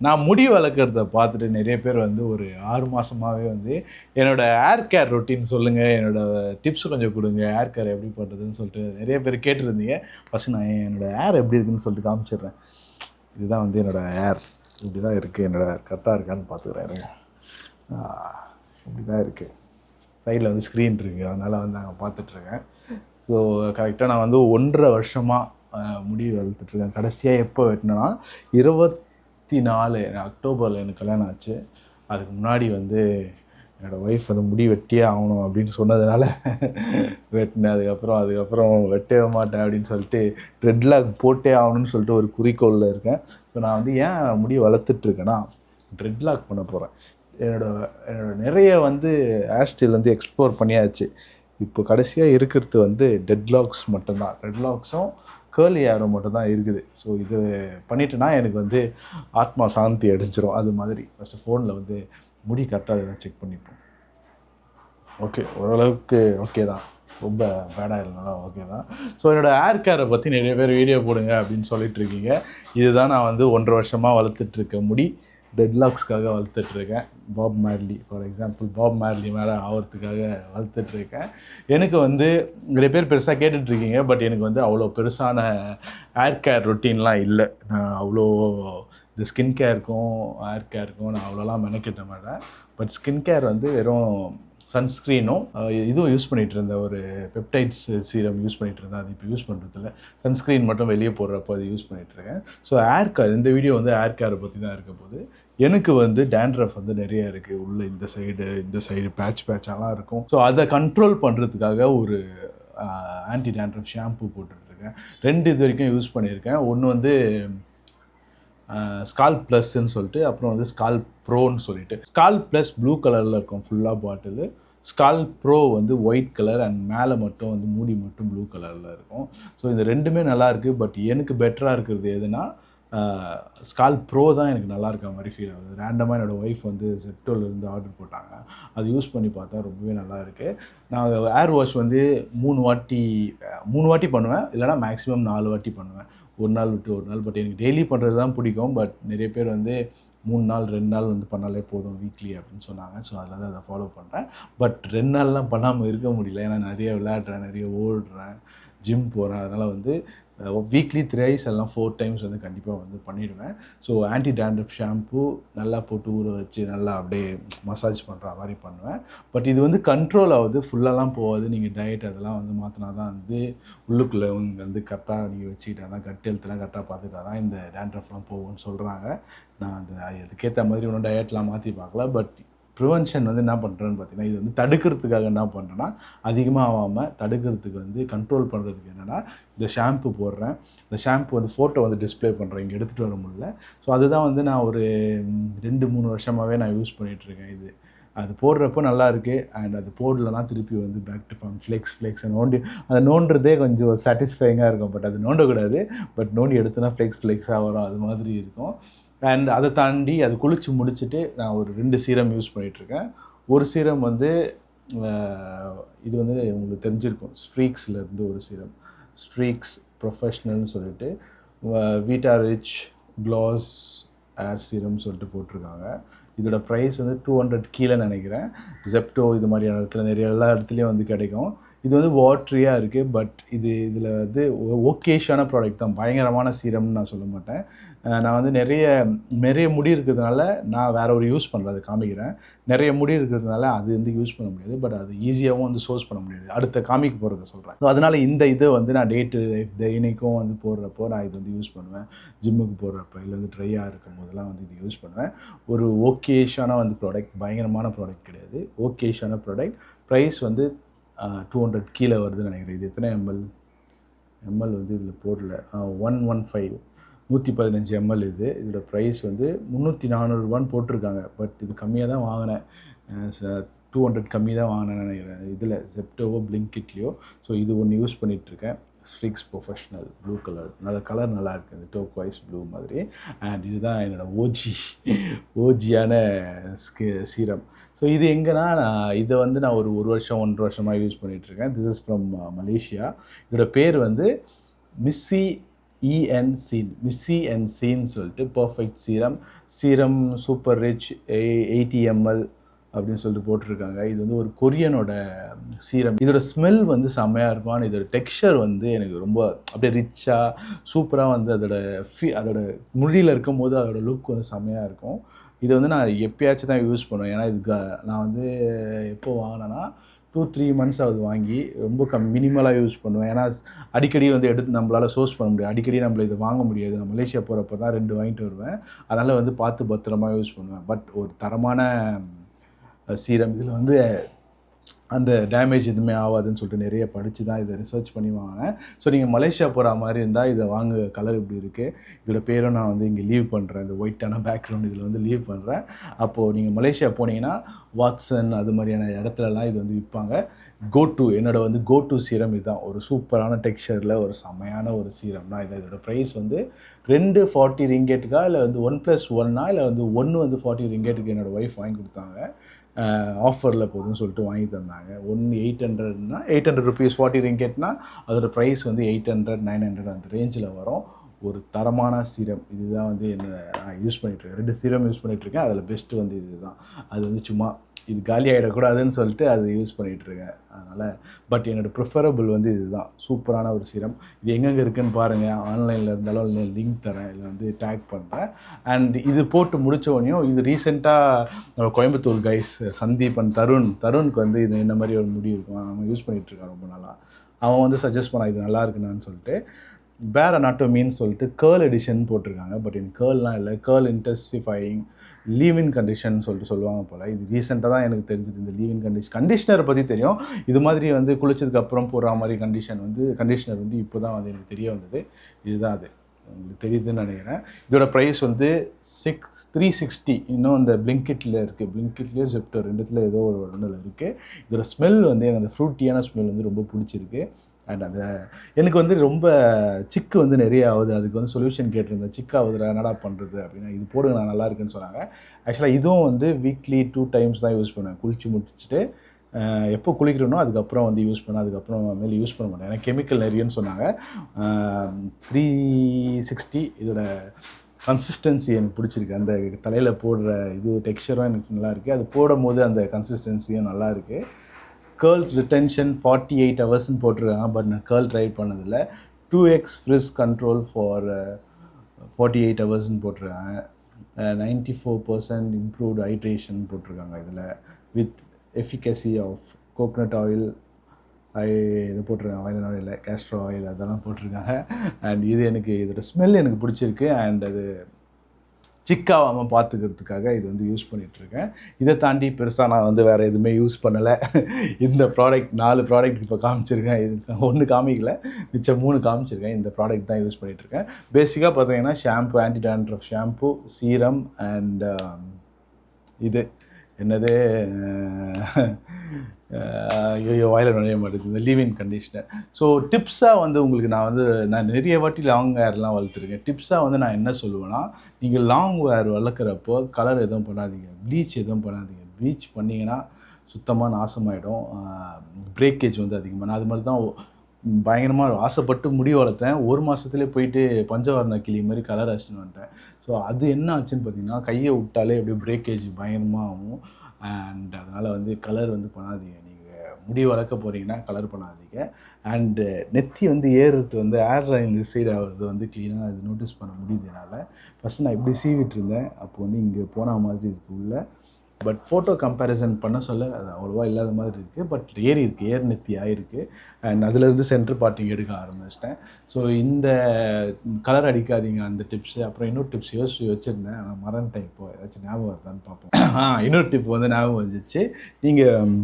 நான் முடி வளர்க்குறத பார்த்துட்டு நிறைய பேர் வந்து ஒரு 6 மாதமாகவே வந்து என்னோடய ஹேர் கேர் ரொட்டீன் சொல்லுங்கள், என்னோடய டிப்ஸ் கொஞ்சம் கொடுங்க, ஹேர் கேர் எப்படி பண்ணுறதுன்னு சொல்லிட்டு நிறைய பேர் கேட்டிருந்தீங்க. ஃபஸ்ட்டு நான் என்னோடய ஹேர் எப்படி இருக்குதுன்னு சொல்லிட்டு காமிச்சிடுறேன். இதுதான் வந்து என்னோடய ஹேர். இப்படி தான் இருக்குது. என்னோடய ஹேர் கரெக்டாக இருக்கான்னு பார்த்துக்கிறேன். இப்படி தான் இருக்குது. சைடில் வந்து ஸ்க்ரீன் இருக்குது, அதனால் வந்து நாங்கள் பார்த்துட்ருக்கேன். ஸோ கரெக்டாக நான் வந்து 1.5 வருஷமாக முடி வளர்த்துட்ருக்கேன். கடைசியாக எப்போ வெட்டினேன்னா 24 அக்டோபரில் எனக்கு கல்யாணம் ஆச்சு. அதுக்கு முன்னாடி வந்து என்னோடய ஒய்ஃப் வந்து முடி வெட்டியே ஆகணும் அப்படின்னு சொன்னதுனால வெட்டினேன். அதுக்கப்புறம் வெட்டவே மாட்டேன் அப்படின்னு சொல்லிட்டு ட்ரெட்லாக் போட்டே ஆகணும்னு சொல்லிட்டு ஒரு குறிக்கோளில் இருக்கேன். ஸோ நான் வந்து ஏன் முடி வளர்த்துட்ருக்கேன்னா ட்ரெட்லாக் பண்ண போகிறேன். என்னோட நிறைய வந்து ஹேர் ஸ்டைல் வந்து எக்ஸ்ப்ளோர் பண்ணியாச்சு. இப்போ கடைசியாக இருக்கிறது வந்து டெட்லாக்ஸ் மட்டும்தான். டெட்லாக்ஸும் கேர்லி ஹேரும் மட்டும்தான் இருக்குது. ஸோ இது பண்ணிட்டேன்னா எனக்கு வந்து ஆத்மா சாந்தி அடைஞ்சிரும். அது மாதிரி ஃபஸ்ட்டு ஃபோனில் வந்து முடி கரெக்டாக எதாவது செக் பண்ணிப்போம். ஓகே, ஓரளவுக்கு ஓகே தான், ரொம்ப பேடாக இல்லைனாலும் ஓகே தான். ஸோ என்னோடய ஹேர் கேரை பற்றி நிறைய பேர் வீடியோ போடுங்க அப்படின்னு சொல்லிட்டு இருக்கீங்க. இதுதான் நான் வந்து 1.5 வருஷமாக வளர்த்துட்ருக்க முடி. டெட்லாக்ஸ்க்காக வளர்த்துட்ருக்கேன். Bob Marley for example, Bob Marley மேலே ஆகிறதுக்காக வளர்த்துட்ருக்கேன். எனக்கு வந்து நிறைய பேர் பெருசாக கேட்டுட்ருக்கீங்க. பட் எனக்கு வந்து அவ்வளோ பெருசான ஹேர் கேர் ரொட்டீன்லாம் இல்லை. நான் அவ்வளோ இந்த ஸ்கின் கேருக்கும் ஹேர் கேருக்கும் நான் அவ்வளோலாம் மெனக்கிட்ட மாட்டேன். பட் ஸ்கின் கேர் வந்து வெறும் சன்ஸ்க்ரீனும் இதுவும் யூஸ் பண்ணிகிட்டு இருந்தேன். ஒரு பெப்டைட்ஸ் சீரம் யூஸ் பண்ணிகிட்டு இருந்தேன். அது இப்போ யூஸ் பண்ணுறதில்ல. சன்ஸ்க்ரீன் மட்டும் வெளியே போடுறப்போ அது யூஸ் பண்ணிகிட்ருக்கேன். ஸோ ஹேர் கேர், இந்த வீடியோ வந்து ஹேர் கேரை பற்றி தான் இருக்க போது. எனக்கு வந்து டேண்ட்ரஃப் வந்து நிறைய இருக்குது. உள்ள இந்த சைடு பேட்சாலாம் இருக்கும். ஸோ அதை கண்ட்ரோல் பண்ணுறதுக்காக ஒரு ஆன்டி டேண்ட்ரஃப் ஷாம்பு போட்டுட்ருக்கேன். 2 இது வரைக்கும் யூஸ் பண்ணியிருக்கேன். ஒன்று வந்து ஸ்கால்ப் ப்ளஸ்ன்னு சொல்லிட்டு, அப்புறம் வந்து ஸ்கால்ப் ப்ரோன்னு சொல்லிட்டு. ஸ்கால்ப் ப்ளஸ் ப்ளூ கலரில் இருக்கும் ஃபுல்லாக பாட்டிலு. ஸ்கால்ப் ப்ரோ வந்து ஒயிட் கலர் அண்ட் மேலே மட்டும் வந்து மூடி மட்டும் ப்ளூ கலரில் இருக்கும். ஸோ இந்த ரெண்டுமே நல்லாயிருக்கு. பட் எனக்கு பெட்டராக இருக்கிறது எதுனா ஸ்கால்ப் ப்ரோ தான் எனக்கு நல்லா இருக்க மாதிரி ஃபீல் ஆகுது. ரேண்டமாக என்னோடய ஒய்ஃப் வந்து ஜெப்டோலேருந்து ஆர்டர் போட்டாங்க. அது யூஸ் பண்ணி பார்த்தா ரொம்பவே நல்லா இருக்குது. நான் ஹேர் வாஷ் வந்து 3 வாட்டி பண்ணுவேன், இல்லைனா மேக்ஸிமம் 4 வாட்டி பண்ணுவேன். ஒரு நாள் விட்டு ஒரு நாள். பட் எனக்கு டெய்லி பண்ணுறது தான் பிடிக்கும். பட் நிறைய பேர் வந்து 3 நாள் 2 நாள் வந்து பண்ணாலே போதும் வீக்லி அப்படின்னு சொன்னாங்க. ஸோ அதில் தான் அதை ஃபாலோ பண்ணுறேன். பட் 2 நாள்லாம் பண்ணாமல் இருக்க முடியல. ஏன்னா நிறைய விளையாடுறேன், நிறைய ஓடுறேன், ஜிம் போகிறேன். அதனால் வந்து வீக்லி 3 இல்லைனா 4 டைம்ஸ் வந்து கண்டிப்பாக வந்து பண்ணிவிடுவேன். ஸோ ஆன்டி டேண்ட்ரஃப் ஷாம்பு நல்லா போட்டு ஊற வச்சு நல்லா அப்படியே மசாஜ் பண்ணுற மாதிரி பண்ணுவேன். பட் இது வந்து கண்ட்ரோல் ஆகுது, ஃபுல்லெல்லாம் போகாது. நீங்கள் டயட் அதெல்லாம் வந்து மாற்றினா தான் வந்து உள்ளுக்குள்ளே வந்து கரெக்டாக நீங்கள் வச்சுக்கிட்டா தான், கட் ஹெல்த்லாம் கரெக்டாக பார்த்துக்கிட்டா தான் இந்த டேண்ட்ரஃப்லாம் போகும்னு சொல்கிறாங்க. நான் அதுக்கேற்ற மாதிரி ஒன்றும் டயட்லாம் மாற்றி பார்க்கல. பட் ப்ரிவென்ஷன் வந்து என்ன பண்ணுறேன்னு பார்த்தீங்கன்னா, இது வந்து தடுக்கிறதுக்காக என்ன பண்ணுறேன்னா, அதிகமாக ஆகாமல் தடுக்கிறதுக்கு வந்து கண்ட்ரோல் பண்ணுறதுக்கு என்னென்னா, இந்த ஷாம்பு போடுறேன். இந்த ஷாம்பு வந்து ஃபோட்டோ வந்து டிஸ்பிளே பண்ணுறேன், இங்கே எடுத்துகிட்டு வர முடியல. ஸோ அதுதான் வந்து நான் ஒரு 2-3 வருஷமாகவே நான் யூஸ் பண்ணிகிட்ருக்கேன். இது அது போடுறப்போ நல்லா இருக்குது. அண்ட் அது போடலன்னா திருப்பி வந்து பேக் டு ஃபார்ம் ஃப்ளெக்ஸை நோண்டி அதை நோண்டுறதே கொஞ்சம் சாட்டிஸ்ஃபைங்காக இருக்கும். பட் அது நோண்டக்கூடாது. பட் நோண்டி எடுத்தோன்னா ஃப்ளெக்ஸாக வரும், அது மாதிரி இருக்கும். அண்ட் அதை தாண்டி அது குளித்து முடிச்சுட்டு நான் ஒரு 2 சீரம் யூஸ் பண்ணிகிட்ருக்கேன். ஒரு சீரம் வந்து இது வந்து உங்களுக்கு தெரிஞ்சிருக்கும், ஸ்ட்ரீக்ஸ்லேருந்து ஒரு சீரம், ஸ்ட்ரீக்ஸ் ப்ரொஃபஷ்னல்னு சொல்லிட்டு வீட்டா ரிச் க்ளாஸ் ஹேர் சீரம்னு சொல்லிட்டு போட்டிருக்காங்க. இதோட ப்ரைஸ் வந்து 200 கீழே நினைக்கிறேன். ஜெப்டோ இது மாதிரியான இடத்துல எல்லா இடத்துலையும் வந்து கிடைக்கும். இது வந்து வாட்ரியாக இருக்குது. பட் இதில் வந்து ஓகேஷான ப்ராடக்ட் தான், பயங்கரமான சீரம்னு நான் சொல்ல மாட்டேன். நான் வந்து நிறைய முடி இருக்கிறதுனால நான் வேறு ஒரு யூஸ் பண்ணுறேன், அதை காமிக்கிறேன். நிறைய முடி இருக்கிறதுனால அது வந்து யூஸ் பண்ண முடியாது. பட் அது ஈஸியாகவும் வந்து சோர்ஸ் பண்ண முடியாது. அடுத்த காமிக்க போகிறத சொல்கிறேன். ஸோ அதனால் இந்த இதை வந்து நான் டெய்லிக்கும் வந்து போடுறப்போ நான் இது வந்து யூஸ் பண்ணுவேன். ஜிம்முக்கு போடுறப்போ இல்லை வந்து ட்ரையாக இருக்கும் போதெல்லாம் வந்து இது யூஸ் பண்ணுவேன். ஒரு ஓகேஷான வந்து ப்ராடக்ட், பயங்கரமான ப்ராடக்ட் கிடையாது, ஓகேஷான ப்ராடக்ட். ப்ரைஸ் வந்து 200 கீழே வருதுன்னு நினைக்கிறேன். இது எத்தனை எம்எல் வந்து இதில் போடல, 115 ml இது. இதோட ப்ரைஸ் வந்து 300-400 போட்டிருக்காங்க. பட் இது கம்மியாக தான் வாங்கினேன், 200 கம்மி தான் வாங்கினேன்னு நினைக்கிறேன் இதில் ஜெப்டோவோ பிளிங்கிட்லேயோ. ஸோ இது ஒன்று யூஸ் பண்ணிகிட்ருக்கேன், ஸ்ட்ரிக்ஸ் ப்ரொஃபஷ்னல் ப்ளூ கலர். கலர் நல்லா இருக்குது, இந்த டோக்வைஸ் ப்ளூ மாதிரி. அண்ட் இதுதான் என்னோடய ஓஜியான சீரம். ஸோ இது எங்கன்னா, இதை வந்து நான் ஒரு 1 வருஷமாக யூஸ் பண்ணிகிட்ருக்கேன். This is from Malaysia. இதோட பேர் வந்து மிஸ்ஸி EN-Seen, மிஸ்ஸி அண்ட் சீன் சொல்லிட்டு perfect serum super rich 80 ml அப்படின்னு சொல்லிட்டு போட்டிருக்காங்க. இது வந்து ஒரு கொரியனோட சீரம். இதோட ஸ்மெல் வந்து செம்மையாக இருக்கும். ஆனால் இதோட டெக்ஸ்சர் வந்து எனக்கு ரொம்ப அப்படியே ரிச்சாக சூப்பராக வந்து அதோட முடியில் இருக்கும் போது அதோட லுக் வந்து செம்மையாக இருக்கும். இது வந்து நான் எப்பயாச்சும் தான் யூஸ் பண்ணுவேன். ஏன்னா இதுக்கு நான் வந்து எப்போ வாங்கினேன்னா 2-3 months ஆகுது வாங்கி. ரொம்ப மினிமலாக யூஸ் பண்ணுவேன். ஏன்னா அடிக்கடி வந்து எடுத்து நம்மளால் சோர்ஸ் பண்ண முடியாது. அடிக்கடி நம்மள இதை வாங்க முடியாது. நான் மலேசியா போகிறப்ப தான் 2 வாங்கிட்டு வருவேன். அதனால் வந்து பார்த்து பத்திரமா யூஸ் பண்ணுவேன். பட் ஒரு தரமான சீரம். இதில் வந்து அந்த டேமேஜ் எதுவுமே ஆகாதுன்னு சொல்லிட்டு நிறைய படித்து தான் இதை ரிசர்ச் பண்ணி வாங்கினேன். ஸோ நீங்கள் மலேசியா போகிற மாதிரி இருந்தால் இதை வாங்க. கலர் இப்படி இருக்குது. இதோட பேரும் நான் வந்து இங்கே லீவ் பண்ணுறேன். இந்த ஒயிட்டான பேக்ரவுண்ட் இதில் வந்து லீவ் பண்ணுறேன். அப்போது நீங்கள் மலேசியா போனீங்கன்னா வாட்சன் அது மாதிரியான இடத்துலலாம் இது வந்து விற்பாங்க. என்னோட வந்து கோ டு சீரம் இதுதான். ஒரு சூப்பரான டெக்ஸ்சரில் ஒரு செம்மையான ஒரு சீரம் தான் இது. இதோட ப்ரைஸ் வந்து 2 40 ரிங்கெட்டுக்கா இல்லை வந்து 1+1 இல்லை வந்து 1 வந்து 40 ரிங்கெட்டுக்கு என்னோடய ஒய்ஃப் வாங்கி கொடுத்தாங்க. ஆஃபரில் போதுன்னு சொல்லிட்டு வாங்கி தந்தாங்க. 800னா 800 ருபீஸ் 40 ரிங்கெட்னா அதோடய ப்ரைஸ் வந்து 800 900 அந்த ரேஞ்சில் வரும். ஒரு தரமான சீரம். இதுதான் வந்து நான் யூஸ் பண்ணிகிட்ருக்கேன். 2 சீரம் யூஸ் பண்ணிகிட்ருக்கேன். அதில் பெஸ்ட்டு வந்து இது தான். அது வந்து சும்மா இது காலி ஆகிடக்கூடாதுன்னு சொல்லிட்டு அது யூஸ் பண்ணிகிட்ருக்கேன். அதனால் பட் என்னோடய ப்ரிஃபரபிள் வந்து இது தான். சூப்பரான ஒரு சீரம். இது எங்கெங்கே இருக்குதுன்னு பாருங்கள். ஆன்லைனில் இருந்தாலும் இல்லை லிங்க் தரேன், இல்லை வந்து டேக் பண்ணுறேன். அண்ட் இது போட்டு முடித்தோடனையும் இது ரீசெண்டாக கோயம்புத்தூர் கைஸ் சந்தீப் அண்ட் தருணுக்கு வந்து இது என்ன மாதிரி ஒரு முடி இருக்கும். அவன் யூஸ் பண்ணிகிட்ருக்கான் ரொம்ப நாளாக. அவன் வந்து சஜஸ்ட் பண்ணான் இது நல்லா இருக்குன்னு சொல்லிட்டு. பேர் அனாட்டோமின்னு சொல்லிட்டு கேர்ள் எடிஷன் போட்டிருக்காங்க. பட் எனக்கு கேர்ள்லாம் இல்லை. கேர்ள் இன்டென்சிஃபையிங் லீவ்-இன் கண்டிஷன் சொல்லிட்டு சொல்லுவாங்க போல். இது ரீசெண்டாக தான் எனக்கு தெரிஞ்சது. இந்த லீவ்-இன் கண்டிஷனரை பற்றி தெரியும். இது மாதிரி வந்து குளிச்சதுக்கப்புறம் போடுற மாதிரி கண்டிஷனர் வந்து இப்போ தான் வந்து எனக்கு தெரிய வந்தது. இதுதான் அது உங்களுக்கு தெரியுதுன்னு நினைக்கிறேன். இதோட ப்ரைஸ் வந்து 360. இன்னும் இந்த பிளிங்கிட்டில் இருக்குது. பிளிங்கிட்லேயே ஜெப்டோ 2த்துல ஏதோ ஒரு ஒன்றில் இருக்குது. இதோட ஸ்மெல் வந்து எனக்கு அந்த ஃப்ரூட்டியான ஸ்மெல் வந்து ரொம்ப பிடிச்சிருக்கு. அண்ட் அந்த எனக்கு வந்து ரொம்ப சிக்கு வந்து நிறைய ஆகுது. அதுக்கு வந்து சொல்யூஷன் கேட்டிருந்தேன். சிக்காகுதுடா என்னடா பண்ணுறது அப்படின்னா இது போடுங்க நான் நல்லா இருக்குன்னு சொன்னாங்க. ஆக்சுவலாக இதுவும் வந்து வீக்லி 2 times தான் யூஸ் பண்ணுவேன். குளிச்சு முடிச்சுட்டு எப்போ குளிக்கிறனோ அதுக்கப்புறம் வந்து யூஸ் பண்ணேன். அதுக்கப்புறம் மேலே யூஸ் பண்ண மாட்டேன். ஏன்னா கெமிக்கல் நிறையன்னு சொன்னாங்க. 360 இதோட கன்சிஸ்டன்சி எனக்கு பிடிச்சிருக்கு. அந்த தலையில் போடுற இது டெக்ஸ்சரும் எனக்கு நல்லா இருக்குது. அது போடும் போது அந்த கன்சிஸ்டன்சியும் நல்லா இருக்குது. கேர்ள் ரிட்டென்ஷன் 48 ஹவர்ஸ்ன்னு போட்டிருக்காங்க. பட் நான் கேர்ள் ட்ரை பண்ணதில்லை. 2x ஃப்ரிஸ் கண்ட்ரோல் ஃபார் 48 ஹவர்ஸ்ன்னு போட்டிருக்காங்க. 94% இம்ப்ரூவ்டு ஹைட்ரேஷன் போட்டிருக்காங்க. இதில் with efficacy of coconut oil இது போட்டிருக்காங்க. ஆயில் இல்லை கேஸ்ட்ரோ ஆயில் அதெல்லாம் போட்டிருக்காங்க. அண்ட் இது எனக்கு இதோட ஸ்மெல் எனக்கு பிடிச்சிருக்கு. அண்ட் அது சிக்காகாமல் பார்த்துக்கிறதுக்காக இது வந்து யூஸ் பண்ணிகிட்ருக்கேன். இதை தாண்டி பெருசாக நான் வந்து வேறு எதுவுமே யூஸ் பண்ணலை. இந்த ப்ராடக்ட் 4 ப்ராடக்ட் இப்போ காமிச்சிருக்கேன். இது 1 காமிக்கல, மிச்சம் 3 காமிச்சிருக்கேன். இந்த ப்ராடக்ட் தான் யூஸ் பண்ணிகிட்ருக்கேன். பேசிக்காக பார்த்தீங்கன்னா shampoo, anti dandruff shampoo, serum and இது என்னது ஐயோ வாயில் நுழைய மாட்டேங்குது, இந்த லீவ்-இன் கண்டிஷனர். ஸோ டிப்ஸாக வந்து உங்களுக்கு நான் நிறைய வாட்டி லாங் ஹேர்லாம் வளர்த்துருக்கேன். டிப்ஸாக வந்து நான் என்ன சொல்லுவேன்னா, நீங்கள் லாங் ஹேர் வளர்க்குறப்போ கலர் எதுவும் பண்ணாதீங்க, ப்ளீச் எதுவும் பண்ணாதீங்க. ப்ளீச் பண்ணிங்கன்னா சுத்தமாக நாசமாயிடும். பிரேக்கேஜ் வந்து அதிகமாக. நான் அது மாதிரி தான் பயங்கரமாக ஆசைப்பட்டு முடி வளர்த்தேன். 1 மாதத்துலேயே போயிட்டு பஞ்சவர்ண கிளி மாதிரி கலர் அடிச்சுன்னு வந்துட்டேன். ஸோ அது என்ன ஆச்சுன்னு பார்த்தீங்கன்னா, கையை விட்டாலே அப்படியே பிரேக்கேஜ் பயங்கரமாக ஆகும். அண்ட் அதனால் வந்து கலர் வந்து பண்ணாதீங்க. நீங்கள் முடி வளர்க்க போகிறீங்கன்னா கலர் பண்ணாதீங்க. அண்டு நெத்தி வந்து ஏறுறது வந்து ஏர் லைன் ரிசைட் ஆகிறது வந்து க்ளீனாக அது நோட்டீஸ் பண்ண முடியுது என்னால். ஃபஸ்ட்டு நான் இப்படி சீவிட்டு இருந்தேன். அப்போ வந்து இங்கே போன மாதிரி இருக்குது உள்ள. பட் ஃபோட்டோ கம்பேரிசன் பண்ண சொல்ல அது அவ்வளோவா இல்லாத மாதிரி இருக்குது. பட் ஏர் நெத்தி ஆகிருக்கு. அண்ட் அதிலேருந்து சென்டர் பார்ட்டிங் எடுக்க ஆரம்பிச்சிட்டேன். ஸோ இந்த கலர் அடிக்காதீங்க அந்த டிப்ஸு. அப்புறம் இன்னொரு டிப்ஸ் யோசிச்சு வச்சுருந்தேன், ஆனால் மறந்துட்டேன். இப்போ ஏதாச்சும் ஞாபகம் வருதான்னு பார்ப்போம். இன்னொரு டிப் வந்து ஞாபகம் வந்துச்சு. நீங்கள்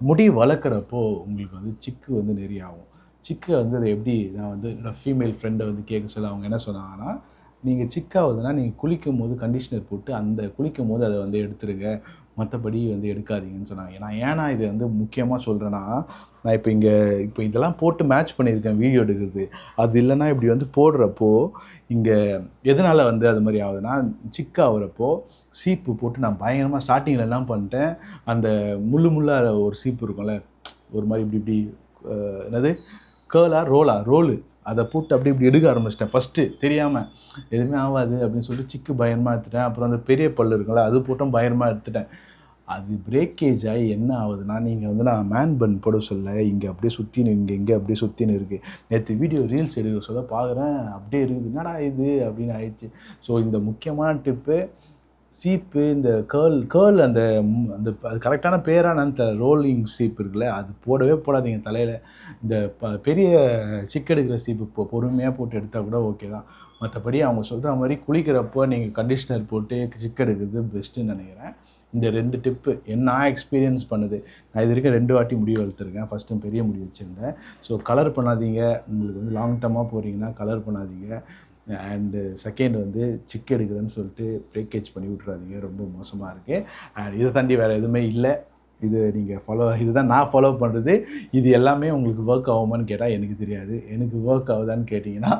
முடி வளர்க்குறப்போ உங்களுக்கு வந்து சிக்கு வந்து நிறைய ஆகும். சிக்கு வந்து அது எப்படி, நான் வந்து என்னோடய ஃபீமேல் ஃப்ரெண்டை வந்து கேட்க சொல்ல அவங்க என்ன சொன்னாங்கன்னா, நீங்கள் சிக்காகுதுன்னா நீங்கள் குளிக்கும் போது கண்டிஷ்னர் போட்டு அந்த குளிக்கும் போது அதை வந்து எடுத்துருங்க, மற்றபடி வந்து எடுக்காதீங்கன்னு சொன்னாங்க. நான் ஏன்னா இது வந்து முக்கியமாக சொல்கிறேன்னா, நான் இப்போ இதெல்லாம் போட்டு மேட்ச் பண்ணியிருக்கேன் வீடியோ எடுக்கிறது. அது இல்லைன்னா இப்படி வந்து போடுறப்போ இங்கே எதனால் வந்து அது மாதிரி ஆகுதுன்னா, சிக்காகிறப்போ சீப்பு போட்டு நான் பயங்கரமாக ஸ்டார்டிங்கில் என்ன பண்ணிட்டேன், அந்த முள்ளாக ஒரு சீப்பு இருக்கும்ல, ஒரு மாதிரி இப்படி என்னது ரோலு அதை போட்டு அப்படி இப்படி எடுக்க ஆரம்பிச்சிட்டேன் ஃபஸ்ட்டு தெரியாமல். எதுவுமே ஆகாது அப்படின்னு சொல்லிட்டு சிக்கு பயங்கரமாக எடுத்துட்டேன். அப்புறம் அந்த பெரிய பல்லு இருக்குல்ல அது போட்டும் பயங்கரமாக எடுத்துட்டேன். அது பிரேக்கேஜ் ஆகி என்ன ஆகுதுன்னா, நீங்கள் வந்து நான் மேன் பன் போட சொல்ல இங்கே அப்படியே சுற்றின்னு இங்கே அப்படியே சுற்றின்னு இருக்குது. நேற்று வீடியோ ரீல்ஸ் எடுக்க சொல்ல பார்க்குறேன் அப்படியே இருக்குது. என்னடா இது அப்படின்னு ஆயிடுச்சு. ஸோ இந்த முக்கியமான டிப்பு சீப்பு, இந்த கேர்ள் அந்த அந்த அது கரெக்டான பேரானு தெரியல. ரோலிங் சீப் இருக்குல்ல அது போடவே போடாதீங்க தலையில். இந்த பெரிய சிக்கு எடுக்கிற சீப்பு பொறுமையாக போட்டு எடுத்தால் கூட ஓகே தான். மற்றபடி அவங்க சொல்கிற மாதிரி குளிக்கிறப்போ நீங்கள் கண்டிஷ்னர் போட்டு சிக்கு எடுக்கிறது பெஸ்ட்டுன்னு நினைக்கிறேன். இந்த 2 டிப்பு நான் எக்ஸ்பீரியன்ஸ் பண்ணுது. நான் இது வரைக்கும் 2 வாட்டி முடி வளர்த்துருக்கேன். ஃபஸ்ட் டைம் பெரிய முடி வச்சுருந்தேன். ஸோ கலர் பண்ணாதீங்க. உங்களுக்கு வந்து லாங் டர்மாக போகிறீங்கன்னா கலர் பண்ணாதீங்க. அண்டு செகண்ட் வந்து சிக்கு எடுக்கிறேன்னு சொல்லிட்டு பிரேக்கேஜ் பண்ணி விட்றாதீங்க. ரொம்ப மோசமாக இருக்குது. அண்ட் இதை தாண்டி வேறு எதுவுமே இல்லை. இது நீங்கள் இதுதான் நான் ஃபாலோ பண்ணுறது. இது எல்லாமே உங்களுக்கு ஒர்க் ஆகுமான்னு கேட்டால் எனக்கு தெரியாது. எனக்கு ஒர்க் ஆகுதான்னு கேட்டிங்கன்னா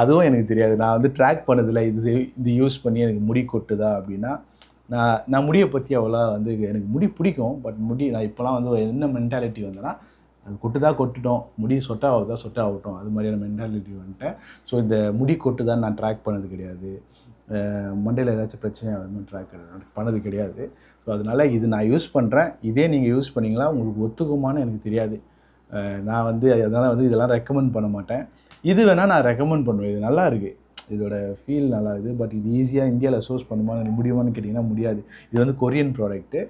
அதுவும் எனக்கு தெரியாது. நான் வந்து ட்ராக் பண்ணதில்லை. இது யூஸ் பண்ணி எனக்கு முடி கொட்டுதா அப்படின்னா நான் முடியை பற்றி அவ்வளோ வந்து எனக்கு முடி பிடிக்கும். பட் நான் இப்போலாம் வந்து என்ன மென்டாலிட்டி வந்தேன்னா அது கொட்டுட்டோம், முடி சொட்டை ஆகட்டும் அது மாதிரியான மென்டாலிட்டி வந்துட்டேன். ஸோ இந்த முடி கொட்டுதான்னு நான் ட்ராக் பண்ணது கிடையாது. மண்டையில் ஏதாச்சும் பிரச்சனை ஆகுதுன்னு ட்ராக் பண்ணது கிடையாது. ஸோ அதனால் இது நான் யூஸ் பண்ணுறேன். இதே நீங்கள் யூஸ் பண்ணிங்களா உங்களுக்கு ஒத்துக்குமான்னு எனக்கு தெரியாது. நான் வந்து அதனால் வந்து இதெல்லாம் ரெக்கமெண்ட் பண்ண மாட்டேன். இது வேணால் நான் ரெக்கமெண்ட் பண்ணுவேன். இது நல்லா இருக்குது. இதோட ஃபீல் நல்லா இருக்குது. பட் இது ஈஸியாக இந்தியாவில் சோர்ஸ் முடியுமான்னு கேட்டிங்கன்னா முடியாது. இது வந்து கொரியன் ப்ராடக்ட்டு.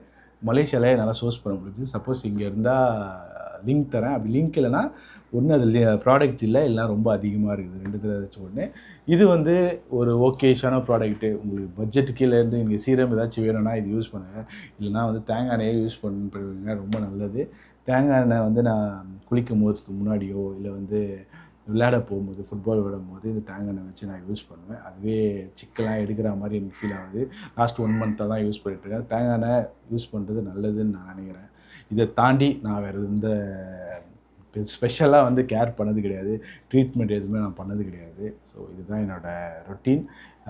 மலேசியாவிலே என்னால் சோர்ஸ் பண்ண முடியுது. சப்போஸ் இங்கே இருந்தால் லிங்க் தரேன். அப்படி லிங்க் இல்லைனா ஒன்று அது ப்ராடக்ட் இல்லைனா ரொம்ப அதிகமாக இருக்குது. 2த்துல ஏதாச்சும் ஒன்று. இது வந்து ஒரு ஓகேஷான ப்ராடக்ட்டு. உங்களுக்கு பட்ஜெட்டு கீழேருந்து இங்கே சீரம் ஏதாச்சும் வேணும்னா இது யூஸ் பண்ணுங்கள். இல்லைனா வந்து தேங்காய் எண்ணெயே யூஸ் பண்ணுங்க, ரொம்ப நல்லது. தேங்காய் எண்ணெய் வந்து நான் குளிக்கும் போதுக்கு முன்னாடியோ இல்லை வந்து விளையாட போகும்போது ஃபுட்பால் விளையாடும்போது இந்த தேங்காய் எண்ணெய் வச்சு நான் யூஸ் பண்ணுவேன். அதுவே சிக்கெல்லாம் எடுக்கிற மாதிரி எனக்கு ஃபீல் ஆகுது. லாஸ்ட் 1 மந்த்தாக தான் யூஸ் பண்ணிகிட்ருக்கேன். தேங்காய் எண்ணெய் யூஸ் பண்ணுறது நல்லதுன்னு நான் நினைக்கிறேன். இதை தாண்டி நான் வேறு எந்த ஸ்பெஷலாக வந்து கேர் பண்ணது கிடையாது. ட்ரீட்மெண்ட் எதுவுமே நான் பண்ணது கிடையாது. ஸோ இதுதான் என்னோடய ரொட்டீன்.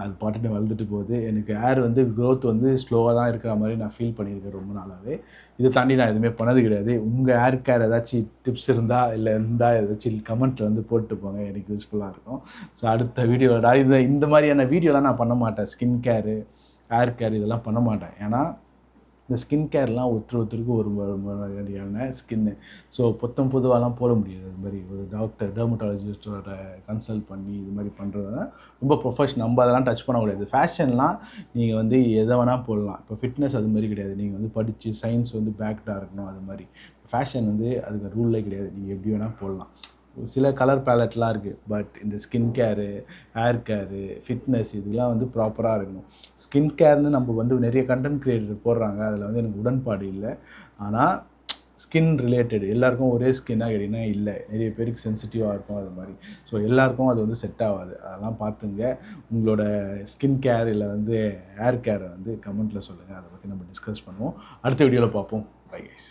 அது பாட்டுட்டு வளர்ந்துட்டு போகுது. எனக்கு ஹேர் வந்து க்ரோத் வந்து ஸ்லோவாக தான் இருக்கிற மாதிரி நான் ஃபீல் பண்ணியிருக்கேன் ரொம்ப நாளாகவே. இதை தாண்டி நான் எதுவுமே பண்ணது கிடையாது. உங்கள் ஹேர் கேர் ஏதாச்சும் டிப்ஸ் இருந்தால் ஏதாச்சும் கமெண்ட்டில் வந்து போட்டு போங்க. எனக்கு யூஸ்ஃபுல்லாக இருக்கும். ஸோ அடுத்த வீடியோவில் இந்த மாதிரியான வீடியோலாம் நான் பண்ண மாட்டேன். ஸ்கின் கேரு, ஹேர் கேர் இதெல்லாம் பண்ண மாட்டேன். ஏன்னா இந்த ஸ்கின் கேர்லாம் ஒருத்தருக்கு ஒரு மாதிரியான ஸ்கின்னு. ஸோ பொதுவாலாம் போட முடியாது. அது மாதிரி ஒரு டெர்மட்டாலஜிஸ்ட்டோட கன்சல்ட் பண்ணி இது மாதிரி பண்ணுறதுனா ரொம்ப ப்ரொஃபஷனல். நம்ம அதெல்லாம் டச் பண்ணக்கூடாது. ஃபேஷன்லாம் நீங்கள் வந்து எதை வேணால் போடலாம். இப்போ ஃபிட்னஸ் அது மாதிரி கிடையாது. நீங்கள் வந்து படித்து சயின்ஸ் வந்து பேக்டாக இருக்கணும். அது மாதிரி ஃபேஷன் வந்து அதுக்கு ரூல்லே கிடையாது. நீங்கள் எப்படி வேணால் போடலாம். சில கலர் பேலட்லாம் இருக்குது. பட் இந்த skin care, hair care, fitness இதெல்லாம் வந்து ப்ராப்பராக இருக்கணும். ஸ்கின் கேர்னு நம்ம வந்து நிறைய கண்டென்ட் க்ரியேட்டர் போடுறாங்க. அதில் வந்து எனக்கு உடன்பாடு இல்லை. ஆனால் ஸ்கின் ரிலேட்டட் எல்லாருக்கும் ஒரே ஸ்கின்னாக கேட்டிங்கன்னா இல்லை. நிறைய பேருக்கு சென்சிட்டிவாக இருக்கும் அது மாதிரி. ஸோ எல்லாருக்கும் அது வந்து செட் ஆகாது. அதெல்லாம் பார்த்துங்க. உங்களோட ஸ்கின் கேர் இல்லை வந்து ஹேர் கேரை வந்து கமெண்ட்டில் சொல்லுங்கள். அதை பற்றி நம்ம டிஸ்கஸ் பண்ணுவோம். அடுத்த வீடியோவில் பார்ப்போம். Bye guys.